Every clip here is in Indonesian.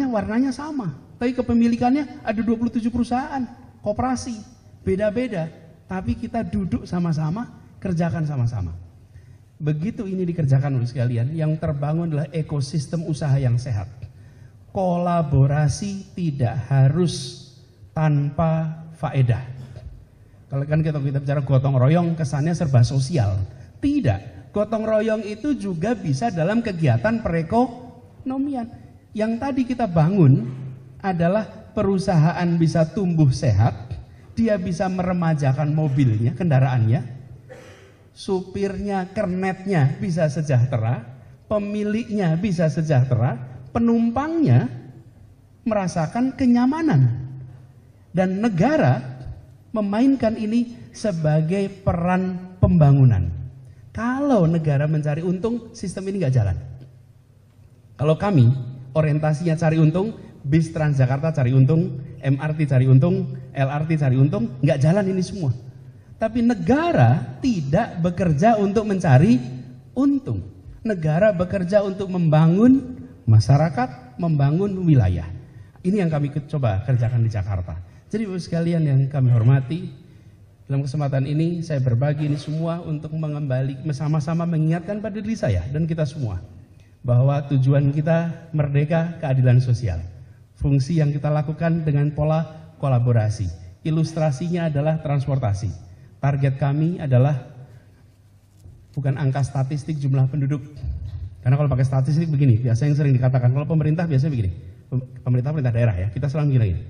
warnanya sama, tapi kepemilikannya ada 27 perusahaan, koperasi, beda-beda, tapi kita duduk sama-sama, kerjakan sama-sama. Begitu ini dikerjakan oleh sekalian, yang terbangun adalah ekosistem usaha yang sehat. Kolaborasi tidak harus tanpa faedah. Kalau kan kita bicara gotong royong, kesannya serba sosial. Tidak, gotong royong itu juga bisa dalam kegiatan perekonomian. Yang tadi kita bangun adalah perusahaan bisa tumbuh sehat, dia bisa meremajakan mobilnya, kendaraannya, supirnya, kernetnya bisa sejahtera, pemiliknya bisa sejahtera, penumpangnya merasakan kenyamanan. Dan negara memainkan ini sebagai peran pembangunan. Kalau negara mencari untung, sistem ini nggak jalan. Kalau kami orientasinya cari untung, bis Transjakarta cari untung, MRT cari untung, LRT cari untung, nggak jalan ini semua. Tapi negara tidak bekerja untuk mencari untung. Negara bekerja untuk membangun masyarakat, membangun wilayah. Ini yang kami coba kerjakan di Jakarta. Jadi Bapak sekalian yang kami hormati, dalam kesempatan ini saya berbagi ini semua untuk mengembali, sama-sama mengingatkan pada diri saya dan kita semua, bahwa tujuan kita merdeka keadilan sosial. Fungsi yang kita lakukan dengan pola kolaborasi. Ilustrasinya adalah transportasi. Target kami adalah bukan angka statistik jumlah penduduk. Karena kalau pakai statistik begini, biasanya yang sering dikatakan, kalau pemerintah biasanya begini. Pemerintah daerah ya, kita selalu begini.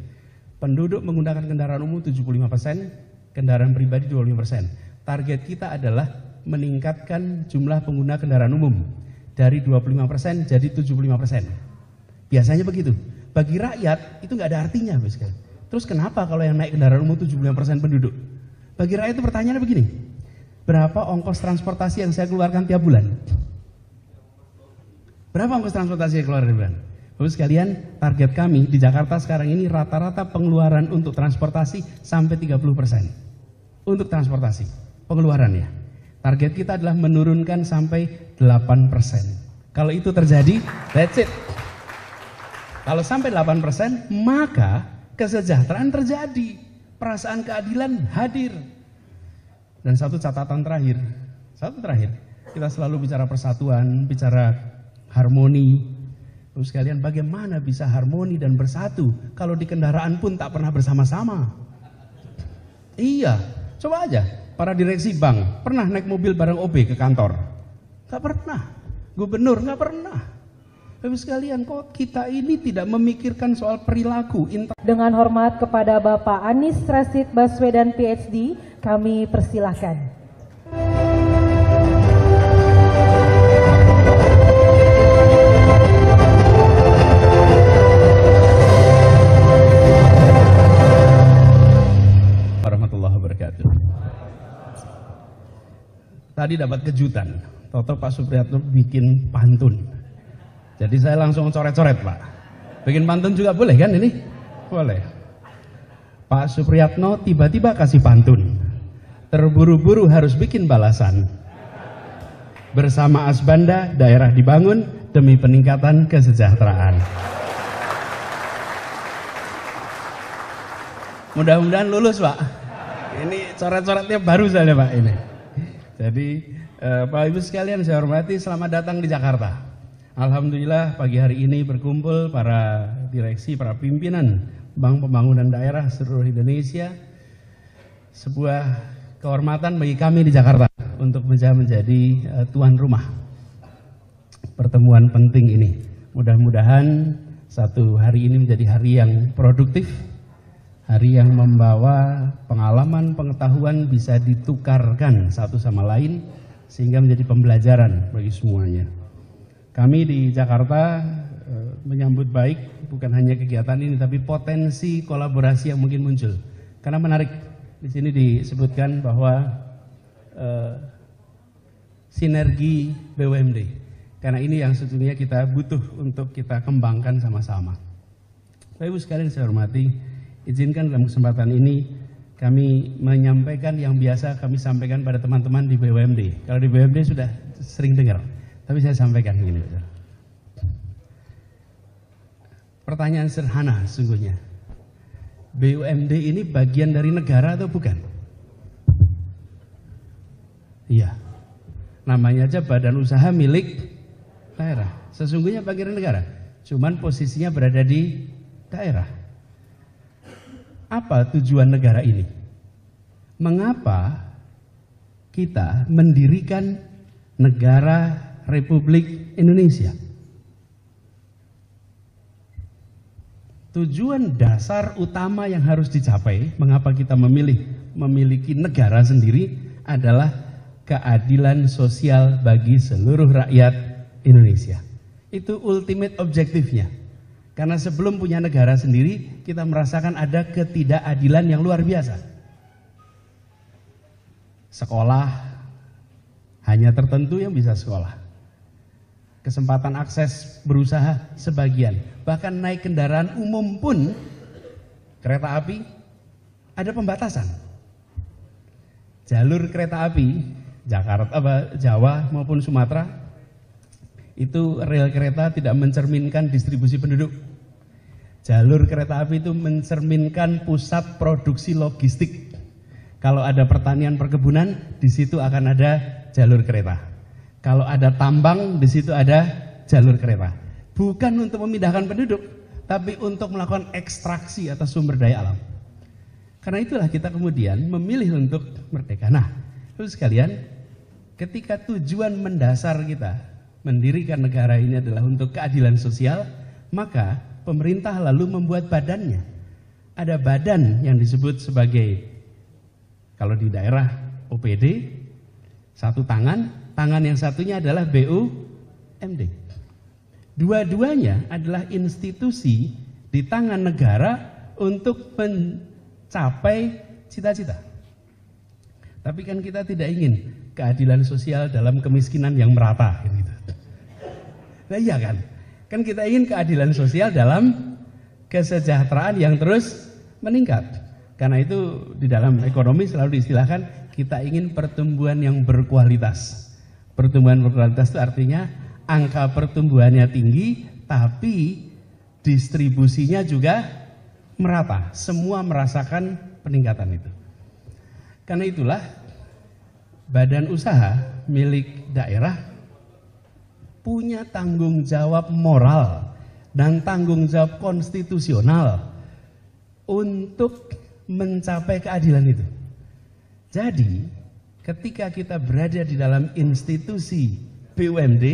Penduduk menggunakan kendaraan umum 75%, kendaraan pribadi 25%. Target kita adalah meningkatkan jumlah pengguna kendaraan umum dari 25% jadi 75%. Biasanya begitu. Bagi rakyat itu nggak ada artinya, Bos. Terus kenapa kalau yang naik kendaraan umum 75% penduduk? Bagi rakyat itu pertanyaannya begini. Berapa ongkos transportasi yang saya keluarkan tiap bulan? Berapa ongkos transportasi yang keluar tiap bulan? Bapak sekalian, target kami di Jakarta sekarang ini rata-rata pengeluaran untuk transportasi sampai 30%. Untuk transportasi, pengeluarannya. Target kita adalah menurunkan sampai 8%. Kalau itu terjadi, that's it. Kalau sampai 8%, maka kesejahteraan terjadi. Perasaan keadilan hadir. Dan satu catatan terakhir. Kita selalu bicara persatuan, bicara harmoni. Terus sekalian, bagaimana bisa harmoni dan bersatu kalau di kendaraan pun tak pernah bersama-sama? Iya, coba aja. Para direksi bank pernah naik mobil bareng OB ke kantor? Gak pernah. Gubernur gak pernah. Bapak sekalian, kok kita ini tidak memikirkan soal perilaku? Dengan hormat kepada Bapak Anies Rashid Baswedan PhD, kami persilahkan. Warahmatullahi wabarakatuh. Tadi dapat kejutan, toto Pak Supriyatno bikin pantun. Jadi saya langsung coret-coret, Pak. Bikin pantun juga boleh kan ini? Boleh. Pak Supriyatno tiba-tiba kasih pantun. Terburu-buru harus bikin balasan. Bersama Asbanda, daerah dibangun demi peningkatan kesejahteraan. Mudah-mudahan lulus, Pak. Ini coret-coretnya baru saja, Pak, ini. Jadi Pak Ibu sekalian saya hormati, selamat datang di Jakarta. Alhamdulillah pagi hari ini berkumpul para direksi, para pimpinan Bank Pembangunan Daerah seluruh Indonesia. Sebuah kehormatan bagi kami di Jakarta untuk menjadi tuan rumah pertemuan penting ini. Mudah-mudahan satu hari ini menjadi hari yang produktif, hari yang membawa pengalaman, pengetahuan bisa ditukarkan satu sama lain sehingga menjadi pembelajaran bagi semuanya. Kami di Jakarta menyambut baik bukan hanya kegiatan ini tapi potensi kolaborasi yang mungkin muncul. Karena menarik, di sini disebutkan bahwa sinergi BUMD. Karena ini yang sebetulnya kita butuh untuk kita kembangkan sama-sama. Bapak Ibu sekalian saya hormati, izinkan dalam kesempatan ini kami menyampaikan yang biasa kami sampaikan pada teman-teman di BUMD. Kalau di BUMD sudah sering dengar, tapi saya sampaikan begini. Pertanyaan sederhana sesungguhnya. BUMD ini bagian dari negara atau bukan? Iya. Namanya aja badan usaha milik daerah. Sesungguhnya bagian negara. Cuman posisinya berada di daerah. Apa tujuan negara ini? Mengapa kita mendirikan negara Republik Indonesia? Tujuan dasar utama yang harus dicapai, mengapa kita memiliki negara sendiri, adalah keadilan sosial bagi seluruh rakyat Indonesia. Itu ultimate objektifnya. Karena sebelum punya negara sendiri, kita merasakan ada ketidakadilan yang luar biasa. Sekolah, hanya tertentu yang bisa sekolah. Kesempatan akses berusaha sebagian. Bahkan naik kendaraan umum pun, kereta api, ada pembatasan. Jalur kereta api, Jawa maupun Sumatera, itu rel kereta tidak mencerminkan distribusi penduduk. Jalur kereta api itu mencerminkan pusat produksi logistik. Kalau ada pertanian perkebunan, di situ akan ada jalur kereta. Kalau ada tambang, di situ ada jalur kereta. Bukan untuk memindahkan penduduk, tapi untuk melakukan ekstraksi atas sumber daya alam. Karena itulah kita kemudian memilih untuk merdeka. Nah, terus sekalian, ketika tujuan mendasar kita mendirikan negara ini adalah untuk keadilan sosial, maka pemerintah lalu membuat badannya. Ada badan yang disebut sebagai, kalau di daerah OPD, satu tangan yang satunya adalah BUMD. Dua-duanya adalah institusi di tangan negara untuk mencapai cita-cita. Tapi kan kita tidak ingin keadilan sosial dalam kemiskinan yang merata. Gitu. Nah iya kan? Kan kita ingin keadilan sosial dalam kesejahteraan yang terus meningkat. Karena itu di dalam ekonomi selalu diistilahkan kita ingin pertumbuhan yang berkualitas. Pertumbuhan berkualitas itu artinya angka pertumbuhannya tinggi, tapi distribusinya juga merata. Semua merasakan peningkatan itu. Karena itulah badan usaha milik daerah punya tanggung jawab moral dan tanggung jawab konstitusional untuk mencapai keadilan itu. Jadi, ketika kita berada di dalam institusi BUMD,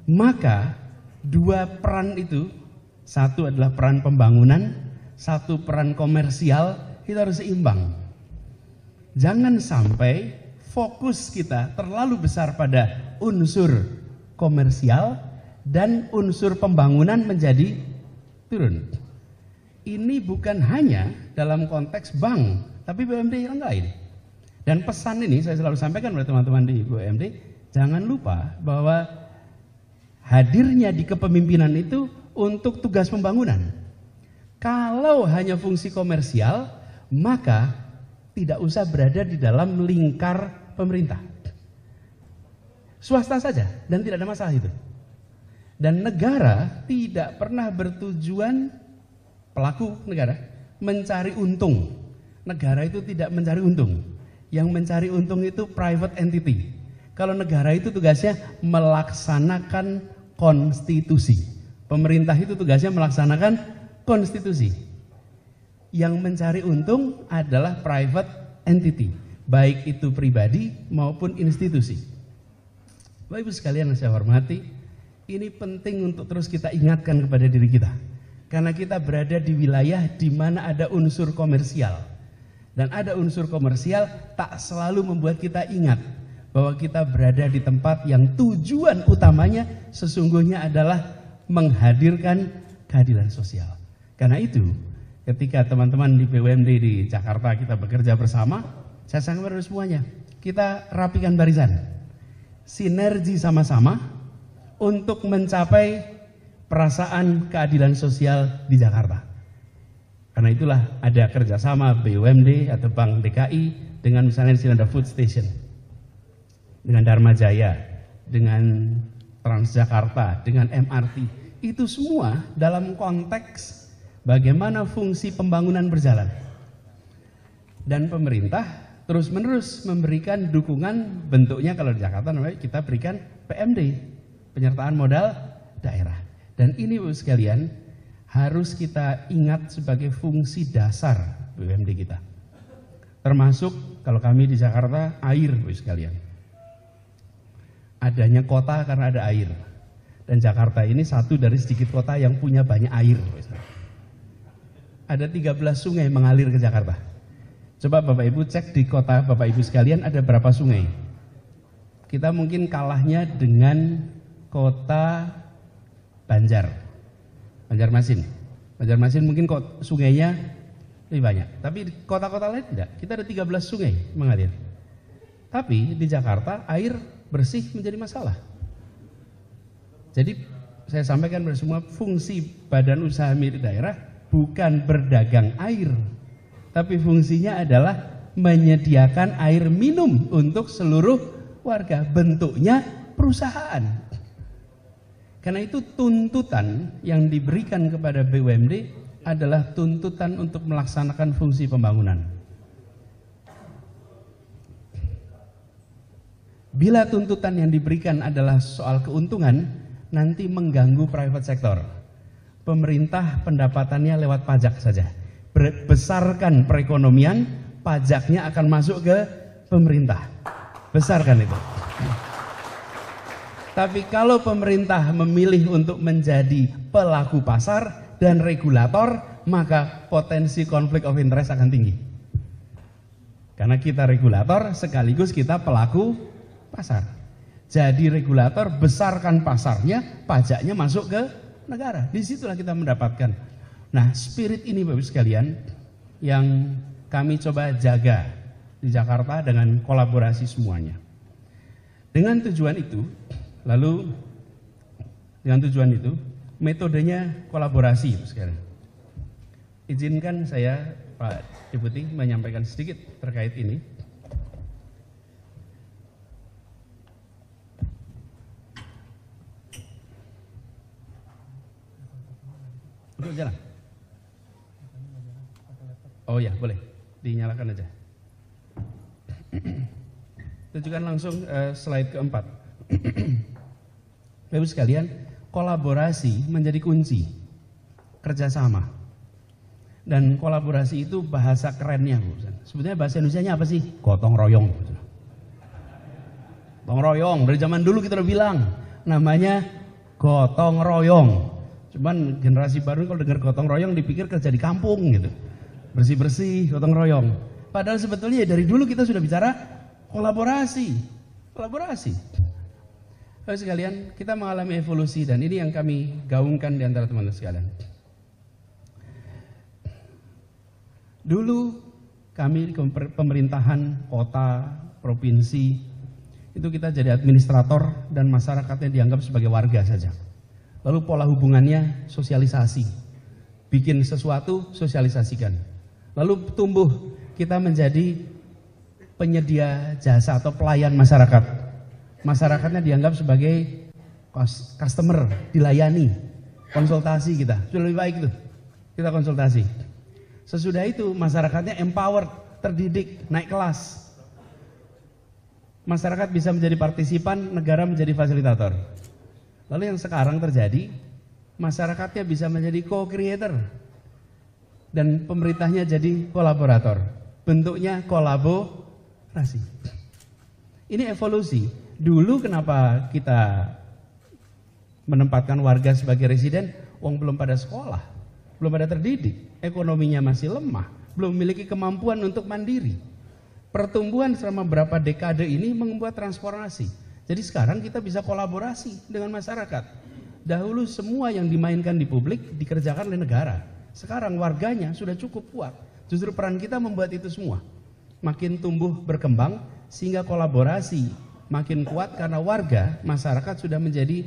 maka dua peran itu, satu adalah peran pembangunan, satu peran komersial, kita harus seimbang. Jangan sampai fokus kita terlalu besar pada unsur komersial dan unsur pembangunan menjadi turun. Ini bukan hanya dalam konteks bank, tapi BUMD yang lain. Dan pesan ini saya selalu sampaikan oleh teman-teman di BUMD, jangan lupa bahwa hadirnya di kepemimpinan itu untuk tugas pembangunan. Kalau hanya fungsi komersial, maka tidak usah berada di dalam lingkar pemerintah. Swasta saja, dan tidak ada masalah itu. Dan negara tidak pernah bertujuan, pelaku negara, mencari untung. Negara itu tidak mencari untung. Yang mencari untung itu private entity. Kalau negara itu tugasnya melaksanakan konstitusi. Pemerintah itu tugasnya melaksanakan konstitusi. Yang mencari untung adalah private entity, baik itu pribadi maupun institusi. Bapak Ibu sekalian yang saya hormati, ini penting untuk terus kita ingatkan kepada diri kita. Karena kita berada di wilayah di mana ada unsur komersial. Dan ada unsur komersial tak selalu membuat kita ingat bahwa kita berada di tempat yang tujuan utamanya sesungguhnya adalah menghadirkan keadilan sosial. Karena itu, ketika teman-teman di BUMD di Jakarta kita bekerja bersama, saya sangat berharap semuanya, kita rapikan barisan, sinergi sama-sama untuk mencapai perasaan keadilan sosial di Jakarta. Karena itulah ada kerjasama BUMD atau Bank DKI dengan misalnya di sini ada Food Station, dengan Dharma Jaya, dengan Transjakarta, dengan MRT. Itu semua dalam konteks bagaimana fungsi pembangunan berjalan. Dan pemerintah terus-menerus memberikan dukungan, bentuknya kalau di Jakarta namanya kita berikan PMD, penyertaan modal daerah. Dan ini Bapak sekalian harus kita ingat sebagai fungsi dasar BUMD kita. Termasuk kalau kami di Jakarta, air Bapak sekalian. Adanya kota karena ada air. Dan Jakarta ini satu dari sedikit kota yang punya banyak air. Ada 13 sungai mengalir ke Jakarta. Coba Bapak Ibu cek di kota Bapak Ibu sekalian ada berapa sungai. Kita mungkin kalahnya dengan kota Banjarmasin. Banjarmasin mungkin kok sungainya lebih banyak. Tapi di kota-kota lain tidak. Kita ada 13 sungai mengalir. Tapi di Jakarta air bersih menjadi masalah. Jadi saya sampaikan pada semua, fungsi badan usaha milik daerah bukan berdagang air, tapi fungsinya adalah menyediakan air minum untuk seluruh warga, bentuknya perusahaan. Karena itu tuntutan yang diberikan kepada BUMD adalah tuntutan untuk melaksanakan fungsi pembangunan. Bila tuntutan yang diberikan adalah soal keuntungan, nanti mengganggu private sector. Pemerintah pendapatannya lewat pajak saja. Besarkan perekonomian, pajaknya akan masuk ke pemerintah. Besarkan itu. Tapi kalau pemerintah memilih untuk menjadi pelaku pasar dan regulator, maka potensi konflik of interest akan tinggi. Karena kita regulator sekaligus kita pelaku pasar. Jadi regulator besarkan pasarnya, pajaknya masuk ke negara. Disitulah kita mendapatkan. Nah, spirit ini Bapak sekalian yang kami coba jaga di Jakarta dengan kolaborasi semuanya. Dengan tujuan itu, metodenya kolaborasi Bapak sekalian. Izinkan saya Pak Deputi menyampaikan sedikit terkait ini. Untuk jalan. Oh ya, boleh. Dinyalakan aja. Tunjukkan langsung slide keempat. Bapak sekalian, kolaborasi menjadi kunci. Kerjasama. Dan kolaborasi itu bahasa kerennya, Bu. Sebetulnya bahasa Indonesianya apa sih? Gotong royong. Gotong royong, dari zaman dulu kita udah bilang. Namanya gotong royong. Cuman generasi baru kalau dengar gotong royong dipikir kerja di kampung gitu. Bersih-bersih, gotong royong. Padahal sebetulnya dari dulu kita sudah bicara kolaborasi. Kolaborasi. Bapak sekalian, kita mengalami evolusi dan ini yang kami gaungkan di antara teman-teman sekalian. Dulu kami di pemerintahan kota, provinsi, itu kita jadi administrator dan masyarakatnya dianggap sebagai warga saja. Lalu pola hubungannya sosialisasi, bikin sesuatu sosialisasikan. Lalu tumbuh kita menjadi penyedia jasa atau pelayan masyarakat. Masyarakatnya dianggap sebagai customer, dilayani, konsultasi kita. Sudah lebih baik itu, kita konsultasi. Sesudah itu masyarakatnya empowered, terdidik, naik kelas. Masyarakat bisa menjadi partisipan, negara menjadi fasilitator. Lalu yang sekarang terjadi, masyarakatnya bisa menjadi co-creator dan pemerintahnya jadi kolaborator. Bentuknya kolaborasi. Ini evolusi. Dulu kenapa kita menempatkan warga sebagai residen? Wong belum pada sekolah, belum pada terdidik, ekonominya masih lemah, belum memiliki kemampuan untuk mandiri. Pertumbuhan selama berapa dekade ini membuat transformasi. Jadi sekarang kita bisa kolaborasi dengan masyarakat. Dahulu semua yang dimainkan di publik dikerjakan oleh negara. Sekarang warganya sudah cukup kuat. Justru peran kita membuat itu semua. Makin tumbuh berkembang sehingga kolaborasi makin kuat karena warga, masyarakat sudah menjadi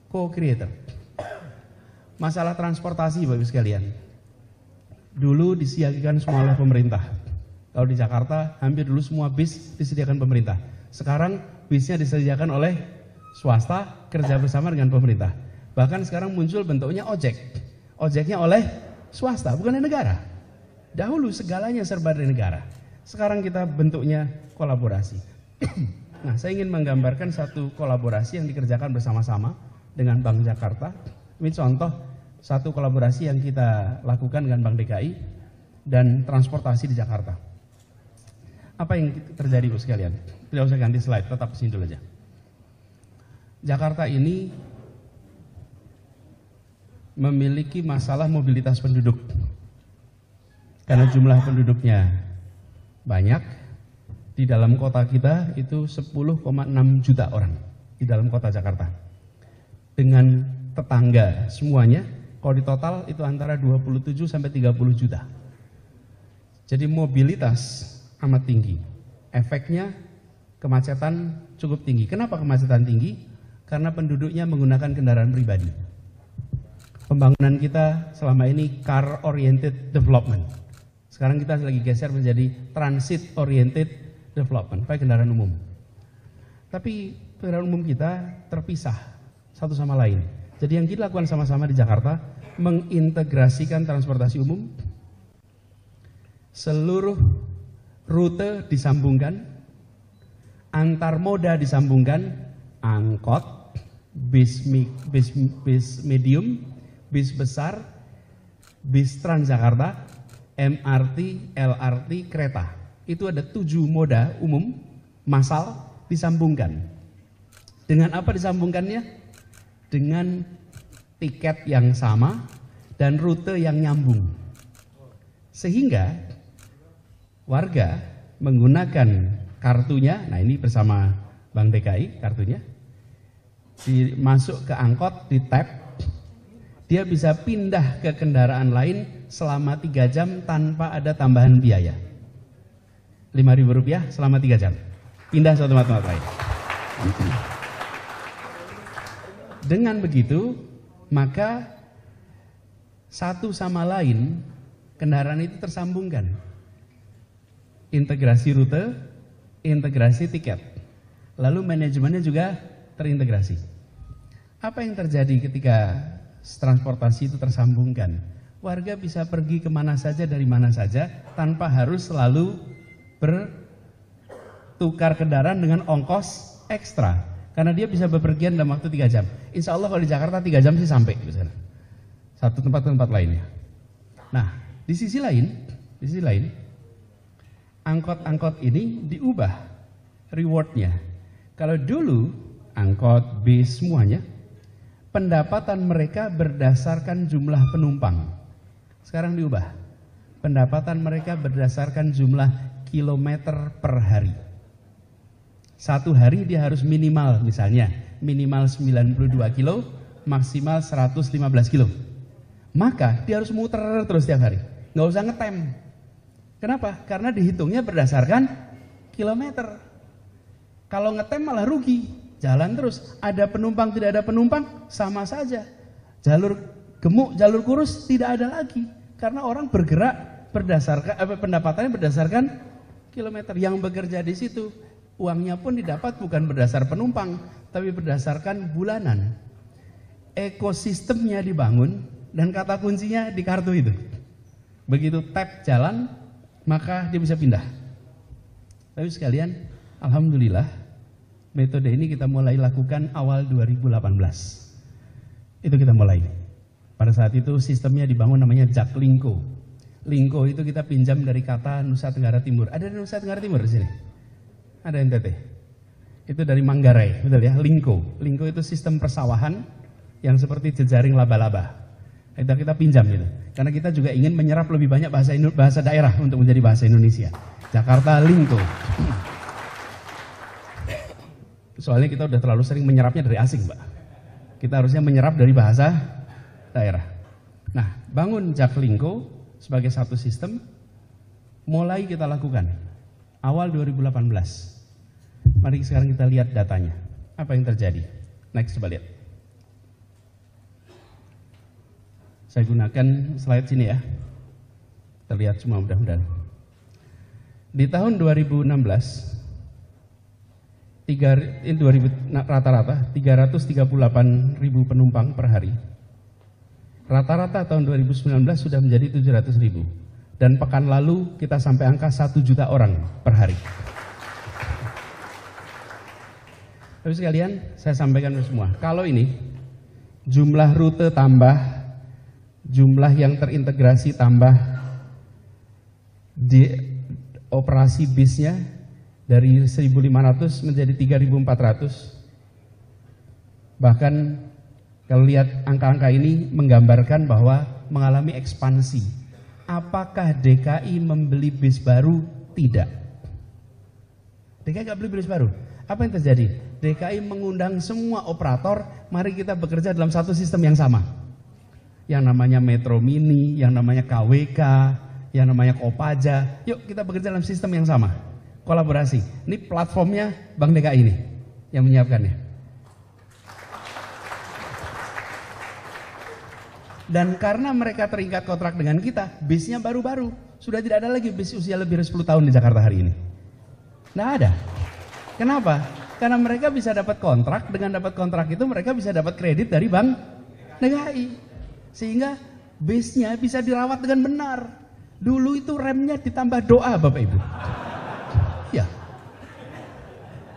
co-creator. Masalah transportasi Bapak sekalian. Dulu disiagakan semua oleh pemerintah. Kalau di Jakarta hampir dulu semua bis disediakan pemerintah. Sekarang bisnya disediakan oleh swasta kerja bersama dengan pemerintah. Bahkan sekarang muncul bentuknya ojek. Ojeknya oleh swasta, bukan oleh negara. Dahulu segalanya serba dari negara. Sekarang kita bentuknya kolaborasi. Nah, saya ingin menggambarkan satu kolaborasi yang dikerjakan bersama-sama dengan Bank Jakarta. Ini contoh satu kolaborasi yang kita lakukan dengan Bank DKI dan transportasi di Jakarta. Apa yang terjadi Bu sekalian? Tidak usah ganti slide, tetap sini dulu aja. Jakarta ini memiliki masalah mobilitas penduduk. Karena jumlah penduduknya banyak. Di dalam kota kita itu 10,6 juta orang di dalam kota Jakarta. Dengan tetangga semuanya, kalau di total itu antara 27 sampai 30 juta. Jadi mobilitas amat tinggi. Efeknya kemacetan cukup tinggi. Kenapa kemacetan tinggi? Karena penduduknya menggunakan kendaraan pribadi. Pembangunan kita selama ini car oriented development. Sekarang kita lagi geser menjadi transit oriented development, pakai kendaraan umum. Tapi kendaraan umum kita terpisah satu sama lain. Jadi yang kita lakukan sama-sama di Jakarta, mengintegrasikan transportasi umum, seluruh rute disambungkan, antar moda disambungkan, angkot, bis medium, bis besar, bis Transjakarta, MRT, LRT, kereta. Itu ada 7 moda umum massal disambungkan. Dengan apa disambungkannya? Dengan tiket yang sama dan rute yang nyambung. Sehingga warga menggunakan kartunya, nah ini bersama Bank DKI kartunya, masuk ke angkot, di tap, dia bisa pindah ke kendaraan lain selama 3 jam tanpa ada tambahan biaya. Rp5.000 selama 3 jam. Pindah suatu tempat lain. Dengan begitu, maka satu sama lain kendaraan itu tersambungkan. Integrasi rute, integrasi tiket. Lalu manajemennya juga terintegrasi. Apa yang terjadi ketika transportasi itu tersambungkan? Warga bisa pergi kemana saja dari mana saja tanpa harus selalu bertukar kendaraan dengan ongkos ekstra, karena dia bisa bepergian dalam waktu 3 jam. Insya Allah kalau di Jakarta 3 jam sih sampai misalnya. Satu tempat ke tempat lainnya. Nah, di sisi lain, angkot-angkot ini diubah rewardnya. Kalau dulu angkot, bis semuanya pendapatan mereka berdasarkan jumlah penumpang. Sekarang diubah. Pendapatan mereka berdasarkan jumlah kilometer per hari. Satu hari dia harus minimal, misalnya minimal 92 kilo, maksimal 115 kilo. Maka dia harus muter terus tiap hari, nggak usah ngetem. Kenapa? Karena dihitungnya berdasarkan kilometer. Kalau ngetem malah rugi, jalan terus. Ada penumpang, tidak ada penumpang, sama saja. Jalur gemuk, jalur kurus tidak ada lagi, karena orang bergerak berdasarkan pendapatannya berdasarkan kilometer. Yang bekerja di situ uangnya pun didapat bukan berdasar penumpang, tapi berdasarkan bulanan. Ekosistemnya dibangun dan kata kuncinya di kartu itu. Begitu tap jalan, maka dia bisa pindah. Tapi sekalian, alhamdulillah metode ini kita mulai lakukan awal 2018. Itu kita mulai. Pada saat itu sistemnya dibangun namanya Jaklingko. Lingko itu kita pinjam dari kata Nusa Tenggara Timur. Ada di Nusa Tenggara Timur di sini? Ada NTT. Itu dari Manggarai, betul ya? Lingko. Lingko itu sistem persawahan yang seperti jejaring laba-laba. Itu kita pinjam gitu. Karena kita juga ingin menyerap lebih banyak bahasa daerah untuk menjadi bahasa Indonesia. Jakarta Lingko. Soalnya kita udah terlalu sering menyerapnya dari asing, Pak. Kita harusnya menyerap dari bahasa daerah. Nah, bangun Jaklingko sebagai satu sistem, mulai kita lakukan awal 2018. Mari sekarang kita lihat datanya. Apa yang terjadi? Next, coba lihat. Saya gunakan slide sini ya. Terlihat semua mudah-mudahan. Di tahun 2016, ini 2000 rata-rata 338.000 penumpang per hari. Rata-rata tahun 2019 sudah menjadi 700.000. Dan pekan lalu kita sampai angka 1 juta orang per hari. Tapi sekalian, saya sampaikan semua. Kalau ini jumlah rute tambah, jumlah yang terintegrasi tambah, di operasi bisnya dari 1.500 menjadi 3.400. Bahkan kalau lihat angka-angka ini menggambarkan bahwa mengalami ekspansi. Apakah DKI membeli bis baru? Tidak. DKI nggak beli bis baru. Apa yang terjadi? DKI mengundang semua operator, mari kita bekerja dalam satu sistem yang sama. Yang namanya Metro Mini, yang namanya KWK, yang namanya Kopaja. Yuk kita bekerja dalam sistem yang sama. Kolaborasi. Ini platformnya Bank DKI ini yang menyiapkannya. Dan karena mereka terikat kontrak dengan kita, bisnya baru-baru. Sudah tidak ada lagi bis usia lebih dari 10 tahun di Jakarta hari ini. Nggak ada. Kenapa? Karena mereka bisa dapat kontrak, dengan dapat kontrak itu mereka bisa dapat kredit dari Bank DKI. Sehingga bisnya bisa dirawat dengan benar. Dulu itu remnya ditambah doa Bapak Ibu. Ya.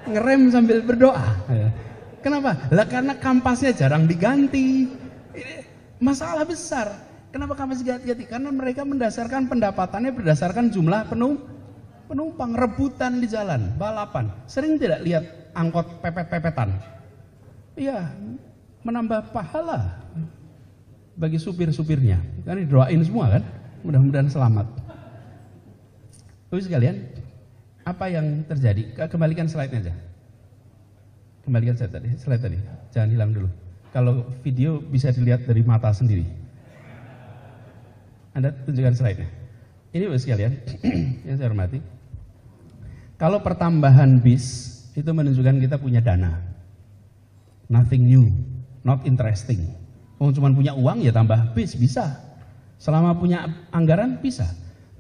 Ngerem sambil berdoa. Kenapa? Lah karena kampasnya jarang diganti. Masalah besar. Kenapa kampas ganti-ganti? Karena mereka mendasarkan pendapatannya berdasarkan jumlah penumpang, rebutan di jalan, balapan. Sering tidak lihat angkot pepet-pepetan? Iya, menambah pahala bagi supir-supirnya. Kan didoain semua kan? Mudah-mudahan selamat. Bapak sekalian, apa yang terjadi? Kembalikan slide-nya aja. Kembalikan slide tadi. Jangan hilang dulu. Kalau video bisa dilihat dari mata sendiri. Anda tunjukkan slide-nya. Ini Bapak sekalian, yang saya hormati. Kalau pertambahan bis itu menunjukkan kita punya dana. Nothing new, not interesting. Cuma punya uang ya tambah bis bisa. Selama punya anggaran bisa.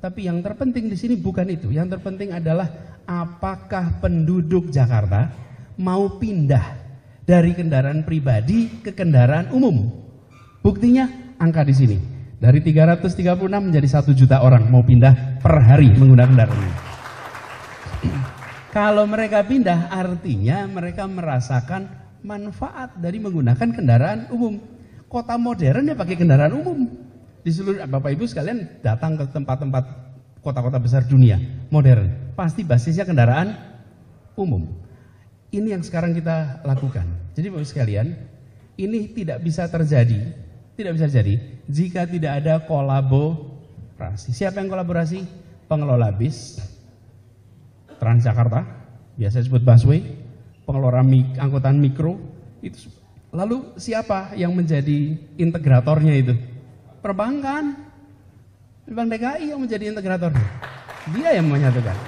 Tapi yang terpenting di sini bukan itu. Yang terpenting adalah apakah penduduk Jakarta mau pindah dari kendaraan pribadi ke kendaraan umum. Buktinya angka di sini. Dari 336 menjadi 1 juta orang mau pindah per hari menggunakan kendaraan umum. Kalau mereka pindah artinya mereka merasakan manfaat dari menggunakan kendaraan umum. Kota modern ya pakai kendaraan umum. Di seluruh Bapak Ibu sekalian datang ke tempat-tempat kota-kota besar dunia modern, pasti basisnya kendaraan umum. Ini yang sekarang kita lakukan. Jadi Bapak sekalian, ini tidak bisa terjadi jika tidak ada kolaborasi. Siapa yang kolaborasi? Pengelola bis, Transjakarta, biasa disebut busway, pengelola angkutan mikro, itu. Lalu siapa yang menjadi integratornya itu? Perbankan, Bank DKI yang menjadi integratornya. Dia yang menyatukan.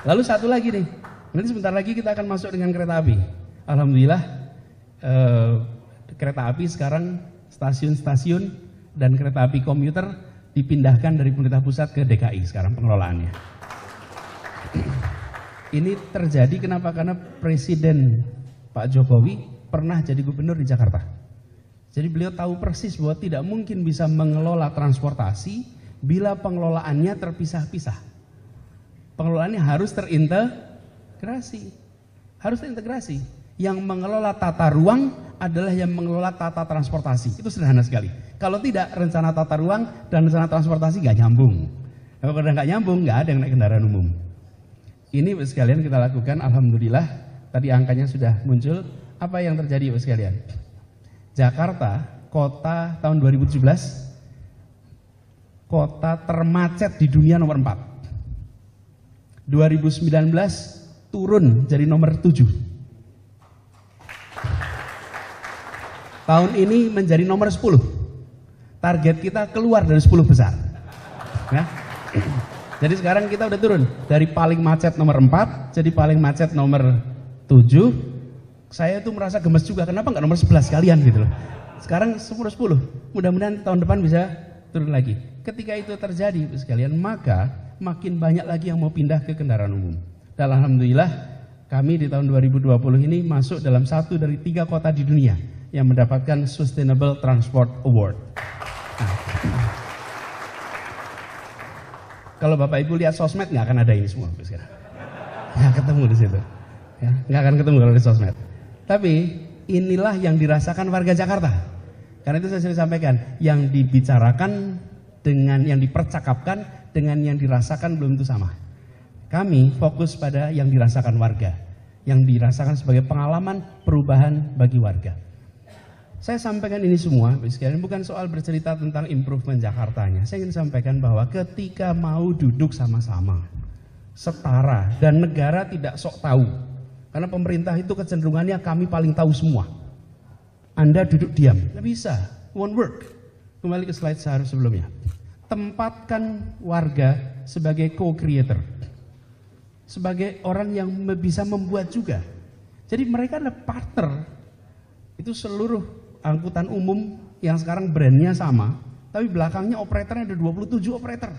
Lalu satu lagi nih. Nanti sebentar lagi kita akan masuk dengan kereta api. Alhamdulillah kereta api sekarang stasiun-stasiun dan kereta api komuter dipindahkan dari pemerintah pusat ke DKI sekarang pengelolaannya. Ini terjadi kenapa? Karena Presiden Pak Jokowi pernah jadi gubernur di Jakarta. Jadi beliau tahu persis bahwa tidak mungkin bisa mengelola transportasi bila pengelolaannya terpisah-pisah. Pengelolaannya harus terintegrasi. Yang mengelola tata ruang adalah yang mengelola tata transportasi. Itu sederhana sekali. Kalau tidak, rencana tata ruang dan rencana transportasi nggak nyambung. Kalau nggak nyambung, nggak ada yang naik kendaraan umum. Ini sekalian kita lakukan, alhamdulillah. Tadi angkanya sudah muncul. Apa yang terjadi sekalian? Jakarta, kota tahun 2017, kota termacet di dunia nomor 4. 2019 turun jadi nomor 7. Tahun ini menjadi nomor 10. Target kita keluar dari 10 besar. Ya. Jadi sekarang kita udah turun dari paling macet nomor 4 jadi paling macet nomor 7. Saya tuh merasa gemes juga, kenapa nggak nomor 11 sekalian gitu loh. Sekarang 10. Mudah-mudahan tahun depan bisa turun lagi. Ketika itu terjadi sekalian, maka makin banyak lagi yang mau pindah ke kendaraan umum. Dan alhamdulillah Kami di tahun 2020 ini masuk dalam 1 dari 3 kota di dunia yang mendapatkan Sustainable Transport Award. Nah, kalau Bapak Ibu lihat sosmed nggak akan ada ini semua sekarang. Nggak ketemu di situ. Ya, nggak akan ketemu kalau di sosmed. Tapi inilah yang dirasakan warga Jakarta. Karena itu saya sering sampaikan, yang dibicarakan dengan yang dipercakapkan dengan yang dirasakan belum itu sama. Kami fokus pada yang dirasakan warga, yang dirasakan sebagai pengalaman perubahan bagi warga. Saya sampaikan ini semua, sekalian bukan soal bercerita tentang improvement Jakartanya. Saya ingin sampaikan bahwa ketika mau duduk sama-sama, setara, dan negara tidak sok tahu. Karena pemerintah itu kecenderungannya kami paling tahu semua. Anda duduk diam, nggak bisa, won't work. Kembali ke slide sebelumnya. Tempatkan warga sebagai co-creator, sebagai orang yang bisa membuat juga. Jadi mereka adalah partner. Itu seluruh angkutan umum yang sekarang brandnya sama, tapi belakangnya operatornya ada 27 operator.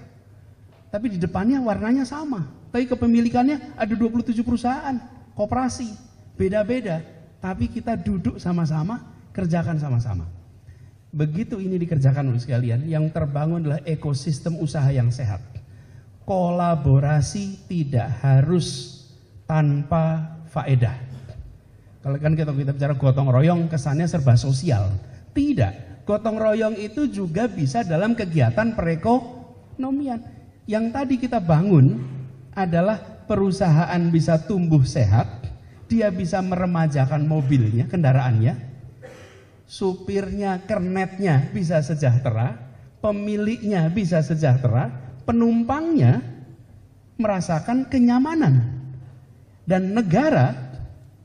Tapi di depannya warnanya sama, tapi kepemilikannya ada 27 perusahaan, koperasi, beda-beda. Tapi kita duduk sama-sama, kerjakan sama-sama. Begitu ini dikerjakan oleh sekalian, yang terbangun adalah ekosistem usaha yang sehat. Kolaborasi tidak harus tanpa faedah. Kalau kan kita bicara gotong royong, kesannya serba sosial. Tidak, gotong royong itu juga bisa dalam kegiatan perekonomian. Yang tadi kita bangun adalah perusahaan bisa tumbuh sehat, dia bisa meremajakan mobilnya, kendaraannya, supirnya, kernetnya bisa sejahtera, pemiliknya bisa sejahtera, penumpangnya merasakan kenyamanan, dan negara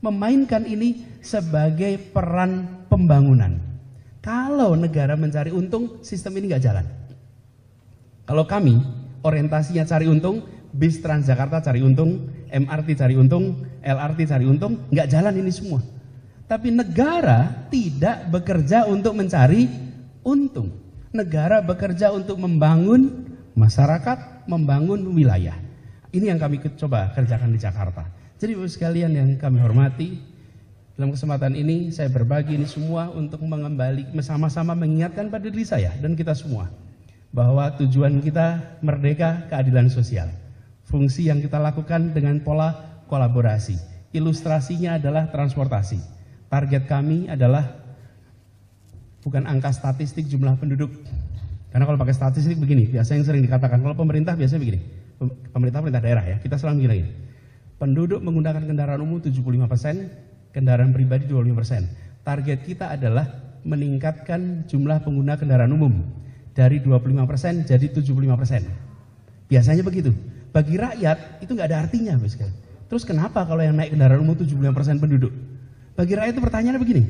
memainkan ini sebagai peran pembangunan. Kalau negara mencari untung, sistem ini nggak jalan. Kalau kami orientasinya cari untung, bis Transjakarta cari untung, MRT cari untung, LRT cari untung, nggak jalan ini semua. Tapi negara tidak bekerja untuk mencari untung. Negara bekerja untuk membangun masyarakat, membangun wilayah. Ini yang kami coba kerjakan di Jakarta. Jadi Bapak sekalian yang kami hormati, dalam kesempatan ini saya berbagi ini semua untuk mengembali, sama-sama mengingatkan pada diri saya dan kita semua bahwa tujuan kita merdeka, keadilan sosial. Fungsi yang kita lakukan dengan pola kolaborasi. Ilustrasinya adalah transportasi. Target kami adalah bukan angka statistik jumlah penduduk. Karena kalau pakai statistik begini, biasa yang sering dikatakan, kalau pemerintah biasanya begini, pemerintah daerah ya, kita selalu bilang ini. Penduduk menggunakan kendaraan umum 75%, kendaraan pribadi 25%. Target kita adalah meningkatkan jumlah pengguna kendaraan umum dari 25% jadi 75%. Biasanya begitu. Bagi rakyat itu nggak ada artinya, misalkan. Terus kenapa kalau yang naik kendaraan umum 75% penduduk? Bagi rakyat itu pertanyaannya begini,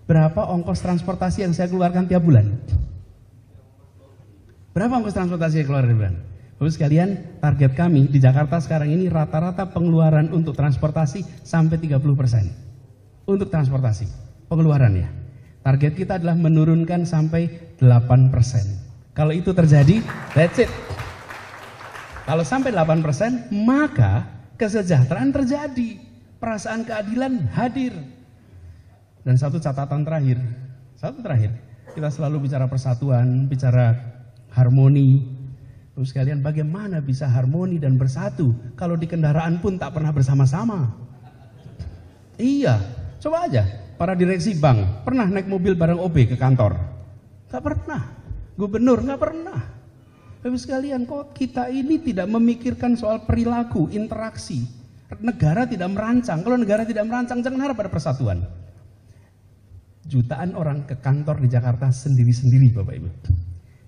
berapa ongkos transportasi yang saya keluarkan tiap bulan? Berapa ongkos transportasi yang keluar tiap bulan? Bapak sekalian, target kami di Jakarta sekarang ini rata-rata pengeluaran untuk transportasi sampai 30%. Untuk transportasi, pengeluarannya. Target kita adalah menurunkan sampai 8%. Kalau itu terjadi, that's it. Kalau sampai 8%, maka kesejahteraan terjadi. Perasaan keadilan hadir. Dan satu catatan terakhir, kita selalu bicara persatuan, bicara harmoni. Terus sekalian, bagaimana bisa harmoni dan bersatu kalau di kendaraan pun tak pernah bersama-sama? Iya, coba aja para direksi bank pernah naik mobil bareng OB ke kantor? Gak pernah. Gubernur gak pernah. Bapak sekalian, kok kita ini tidak memikirkan soal perilaku, interaksi? Negara tidak merancang. Kalau negara tidak merancang, jangan harap pada persatuan. Jutaan orang ke kantor di Jakarta sendiri-sendiri, Bapak Ibu.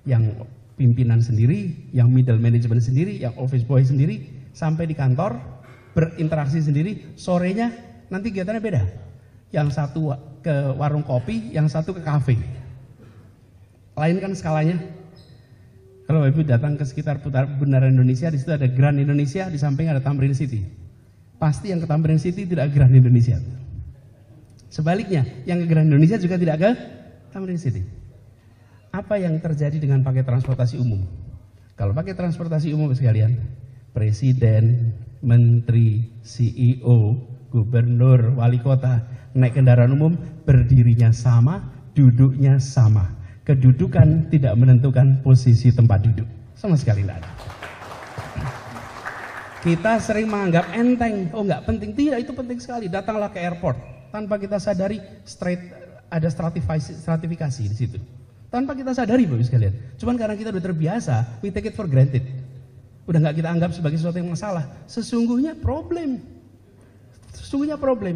Yang pimpinan sendiri, yang middle management sendiri, yang office boy sendiri, sampai di kantor berinteraksi sendiri. Sorenya nanti kegiatannya beda. Yang satu ke warung kopi, yang satu ke kafe. Lain kan skalanya. Kalau Bapak Ibu datang ke sekitar Bundaran Indonesia, di situ ada Grand Indonesia, di samping ada Tamrin City. Pasti yang ke Tamrin City tidak ke Grand Indonesia. Sebaliknya, yang ke Grand Indonesia juga tidak ke Tamrin City. Apa yang terjadi dengan pakai transportasi umum? Kalau pakai transportasi umum sekalian, presiden, menteri, CEO, gubernur, wali kota, naik kendaraan umum, berdirinya sama, duduknya sama. Kedudukan tidak menentukan posisi tempat duduk. Sama sekali tidak ada. Kita sering menganggap enteng, oh nggak penting. Tidak, itu penting sekali. Datanglah ke airport, tanpa kita sadari ada stratifikasi di situ. Tanpa kita sadari Bapak sekalian. Cuman karena kita udah terbiasa, we take it for granted. Udah nggak kita anggap sebagai sesuatu yang masalah. Sesungguhnya problem.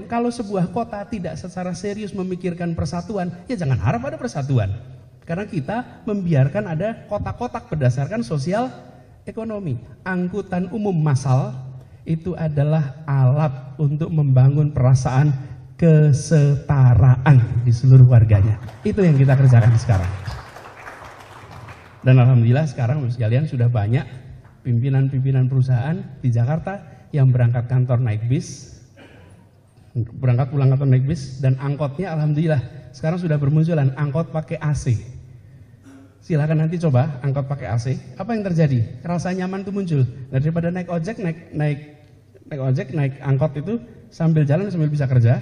Kalau sebuah kota tidak secara serius memikirkan persatuan, ya jangan harap ada persatuan. Karena kita membiarkan ada kotak-kotak berdasarkan sosial ekonomi. Angkutan umum massal itu adalah alat untuk membangun perasaan kesetaraan di seluruh warganya. Itu yang kita kerjakan sekarang. Dan alhamdulillah sekarang sekalian sudah banyak pimpinan-pimpinan perusahaan di Jakarta yang berangkat kantor naik bis, berangkat pulang kantor naik bis, dan angkotnya alhamdulillah sekarang sudah bermunculan angkot pakai AC. Silakan nanti coba angkot pakai AC. Apa yang terjadi? Rasa nyaman itu muncul. Nah, daripada naik ojek, naik angkot itu sambil jalan, sambil bisa kerja,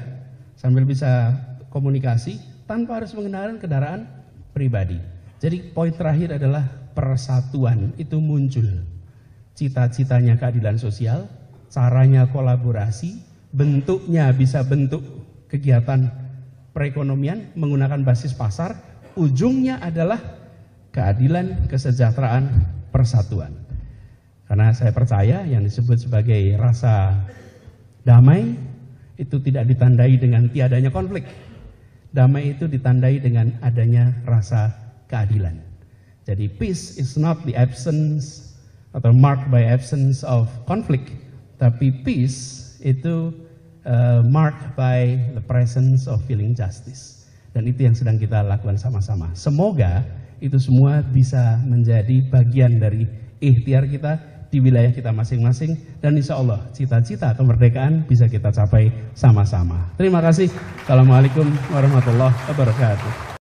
sambil bisa komunikasi, tanpa harus menggunakan kendaraan pribadi. Jadi poin terakhir adalah persatuan itu muncul. Cita-citanya keadilan sosial, caranya kolaborasi, bentuknya bisa bentuk kegiatan perekonomian menggunakan basis pasar, ujungnya adalah keadilan, kesejahteraan, persatuan. Karena saya percaya yang disebut sebagai rasa damai itu tidak ditandai dengan tiadanya konflik. Damai itu ditandai dengan adanya rasa keadilan. Jadi peace is not the absence atau marked by absence of conflict, tapi peace itu marked by the presence of feeling justice. Dan itu yang sedang kita lakukan sama-sama. Semoga itu semua bisa menjadi bagian dari ikhtiar kita di wilayah kita masing-masing, dan insya Allah cita-cita kemerdekaan bisa kita capai sama-sama. Terima kasih. Assalamualaikum warahmatullahi wabarakatuh.